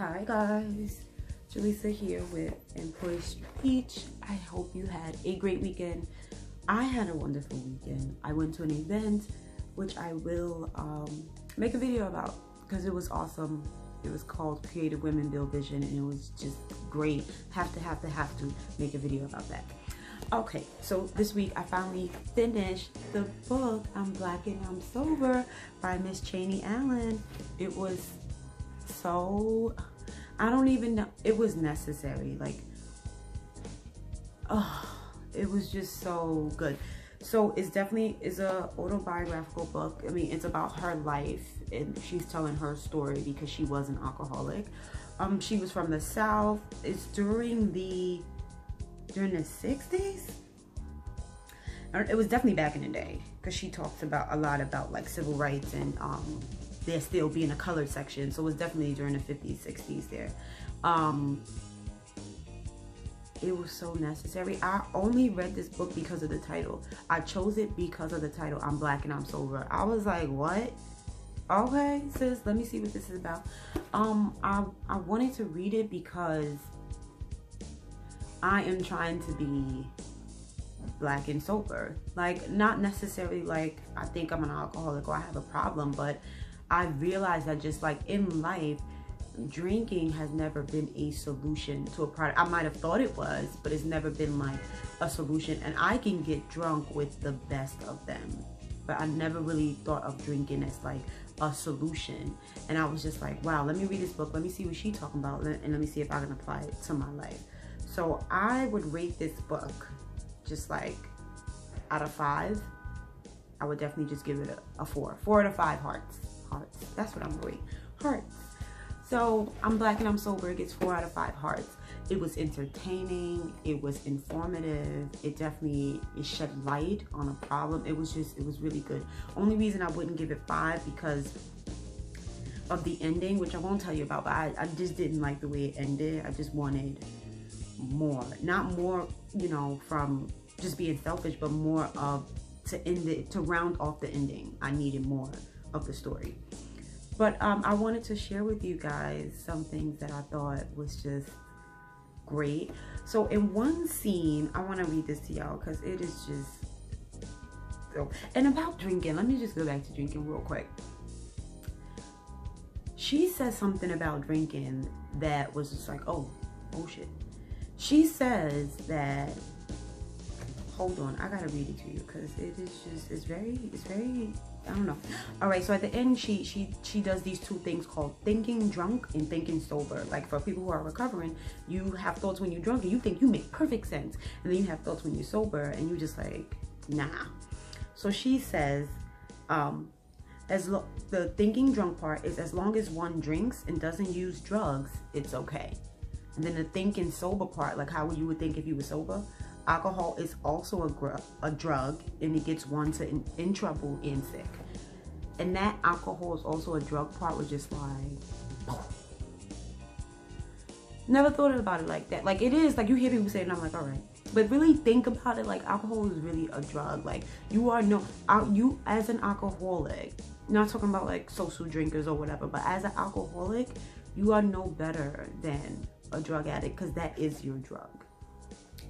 Hi guys, Jaleesa here with Employee Speech. I hope you had a great weekend. I had a wonderful weekend. I went to an event which I will make a video about because it was awesome. It was called Creative Women Build Vision and it was just great. Have to make a video about that. Okay, so this week I finally finished the book I'm Black and I'm Sober by Miss Chaney. It was so, I don't even know, it was necessary. Like, it was just so good. So it's definitely a autobiographical book. I mean, it's about her life and she's telling her story because she was an alcoholic. She was from the South. It's during the 60s. It was definitely back in the day because she talks about a lot about like civil rights and there still being a colored section. So it was definitely during the 50s, 60s there. It was so necessary. I only read this book because of the title. I chose it because of the title, I'm Black and I'm Sober. I was like, what? Okay, sis, let me see what this is about. I wanted to read it because I am trying to be black and sober. Like, not necessarily like I think I'm an alcoholic or I have a problem, but I realized that just like in life, drinking has never been a solution to a problem. I might have thought it was, but it's never been like a solution. And I can get drunk with the best of them, but I never really thought of drinking as like a solution. And I was just like, wow, let me read this book. Let me see what she's talking about. And let me see if I can apply it to my life. So I would rate this book just like out of 5. I would definitely just give it a 4. 4 out of 5 hearts. That's what I'm gonna rate. Hearts. So I'm Black and I'm Sober. It gets 4 out of 5 hearts. It was entertaining. It was informative. It shed light on a problem. It was really good. Only reason I wouldn't give it 5 because of the ending, which I won't tell you about, but I just didn't like the way it ended. I just wanted more. Not more, you know, from just being selfish, but more of to end it, to round off the ending. I needed more of the story. But I wanted to share with you guys some things that I thought was just great. So in one scene, I want to read this to y'all because it is just so. And about drinking, let me just go back to drinking real quick. She says something about drinking that was just like, oh shit. She says that, hold on, I gotta read it to you because it is just, it's very, I don't know. All right, so at the end, she does these 2 things called thinking drunk and thinking sober. Like for people who are recovering, you have thoughts when you're drunk and you think you make perfect sense. And then you have thoughts when you're sober and you just like, nah. So she says, the thinking drunk part is as long as one drinks and doesn't use drugs, it's okay. And then the thinking sober part, like how you would think if you were sober, alcohol is also a drug and it gets one in trouble and sick. And that alcohol is also a drug part was just like, never thought about it like that. Like it is, like you hear people say it and I'm like, all right. But really think about it, like alcohol is really a drug. Like you as an alcoholic, not talking about like social drinkers or whatever, but as an alcoholic, you are no better than a drug addict because that is your drug.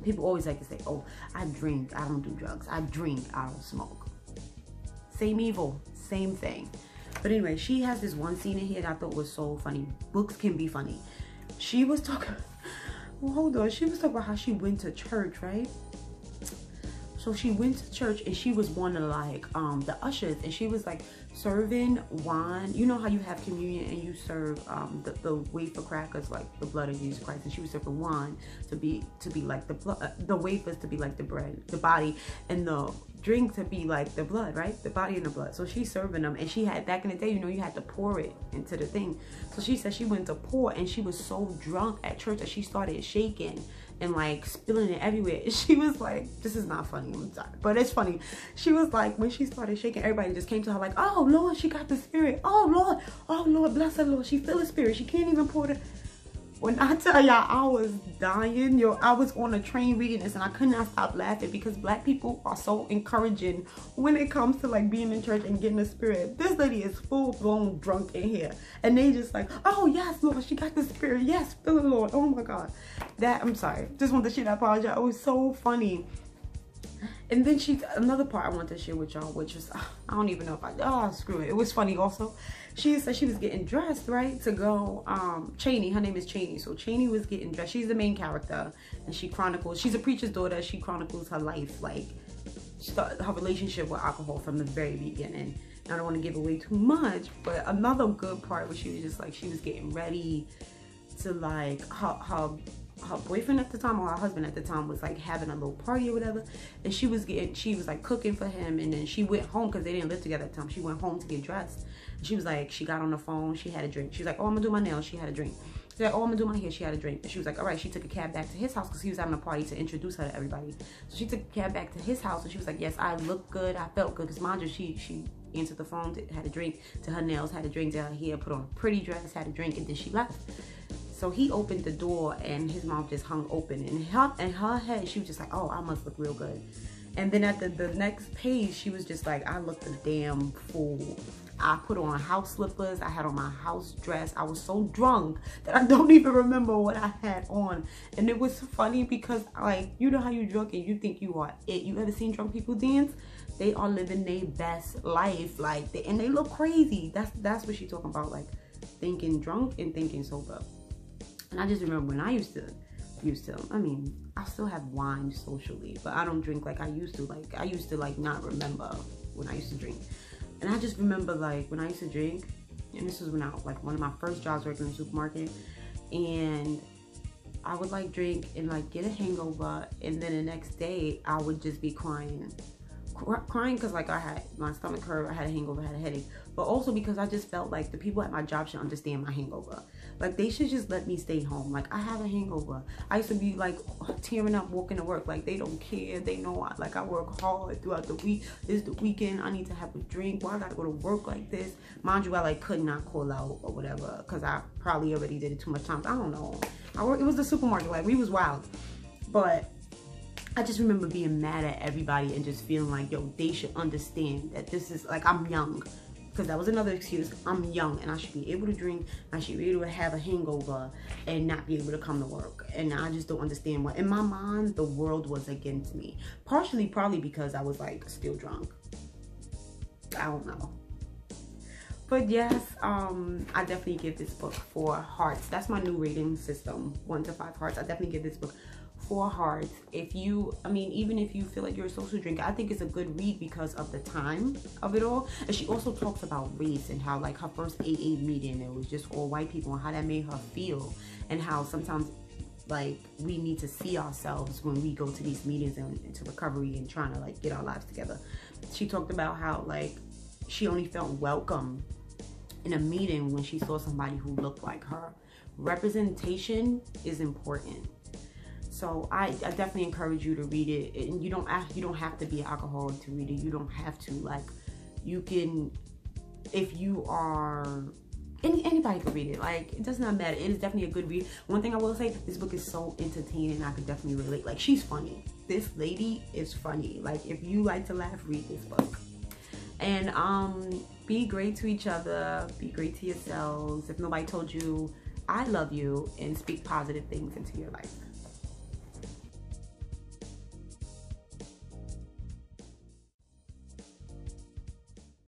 People always like to say, oh, I drink, I don't do drugs. I drink, I don't smoke. Same evil, same thing. But anyway, she has this one scene in here that I thought was so funny. Books can be funny. She was talking, well, hold on. She was talking about how she went to church, right? So she went to church and she was one of like the ushers and she was like serving wine. You know how you have communion and you serve the wafer crackers like the blood of Jesus Christ, and she was serving wine to be like the blood, the wafers to be like the bread, the body, and the drink to be like the blood, right? The body and the blood. So she's serving them, and she had, back in the day, you know, you had to pour it into the thing. So she said she went to pour and she was so drunk at church that she started shaking and like spilling it everywhere. She was like, this is not funny, I'm sorry, but it's funny. She was like, when she started shaking, everybody just came to her like, oh Lord, she got the spirit. Oh Lord, bless her, Lord. She feel the spirit. She can't even pour the, When I tell y'all I was dying, yo, I was on a train reading this and I could not stop laughing because black people are so encouraging when it comes to like being in church and getting the spirit. This lady is full blown drunk in here and they just like, oh yes, Lord, she got the spirit. Yes, feel the Lord. Oh my God. I'm sorry. Just want to share that part, y'all. It was so funny. And then another part I want to share with y'all, which was, I don't even know if screw it. It was funny also. She said she was getting dressed, right, to go, Chaney, her name is Chaney. So Chaney was getting dressed. She's the main character and she's a preacher's daughter. She chronicles her life, like her relationship with alcohol from the very beginning. I don't want to give away too much, but another good part was she was just like, she was getting ready to like, her boyfriend at the time or her husband at the time was like having a little party or whatever, and she was like cooking for him, and then she went home because they didn't live together at the time. She went home to get dressed, and she was like, she got on the phone, she had a drink. She was like, oh, I'm gonna do my nails. She had a drink. She's like, oh, I'm gonna do my hair. She had a drink. And she was like, all right. She took a cab back to his house because he was having a party to introduce her to everybody. So she took a cab back to his house, and she was like, yes, I look good, I felt good, because mind you, she answered the phone, had a drink, to her nails, had a drink, to her hair, put on a pretty dress, had a drink, and then she left. So he opened the door and his mouth just hung open. And in her head, she was just like, oh, I must look real good. And then at the next page, she was just like, I looked a damn fool. I put on house slippers. I had on my house dress. I was so drunk that I don't even remember what I had on. And it was funny because, like, you know how you drunk and you think you are it. You ever seen drunk people dance? They are living their best life. Like, and they look crazy. That's what she's talking about, like, thinking drunk and thinking sober. And I just remember when I used to, I mean, I still have wine socially, but I don't drink like I used to. Like, I used to, like, not remember when I used to drink. And I just remember, like, when I used to drink, and this was when I, like, one of my first jobs working in the supermarket, and I would, like, drink and, like, get a hangover, and then the next day, I would just be crying because, like, my stomach hurt, I had a hangover, I had a headache, but also because I just felt like the people at my job should understand my hangover. Like, they should just let me stay home. Like, I have a hangover. I used to be, like, tearing up walking to work. Like, they don't care. They know, I work hard throughout the week. This is the weekend. I need to have a drink. Why I gotta go to work like this? Mind you, I, like, could not call out or whatever because I probably already did it too much times. I don't know. It was the supermarket. Like, we was wild. But I just remember being mad at everybody and just feeling like, yo, they should understand that this is, like, I'm young. Because that was another excuse. I'm young and I should be able to drink. I should be able to have a hangover and not be able to come to work. And I just don't understand why. In my mind, the world was against me. Partially, probably because I was, like, still drunk. I don't know. But yes, I definitely give this book 4 hearts. That's my new rating system, 1 to 5 hearts. I definitely give this book 4 hearts. Even if you feel like you're a social drinker, I think it's a good read because of the time of it all. And she also talks about race and how, like, her first AA meeting, it was just all white people and how that made her feel, and how sometimes, like, we need to see ourselves when we go to these meetings and into recovery and trying to, like, get our lives together. She talked about how, like, she only felt welcome in a meeting when she saw somebody who looked like her. Representation is important. So I definitely encourage you to read it. And you don't have to be an alcoholic to read it. You don't have to. Like, you can, if you are, anybody can read it. Like, it does not matter. It is definitely a good read. One thing I will say, this book is so entertaining. I could definitely relate. Like, she's funny. This lady is funny. Like, if you like to laugh, read this book. And be great to each other. Be great to yourselves. If nobody told you, I love you, and speak positive things into your life.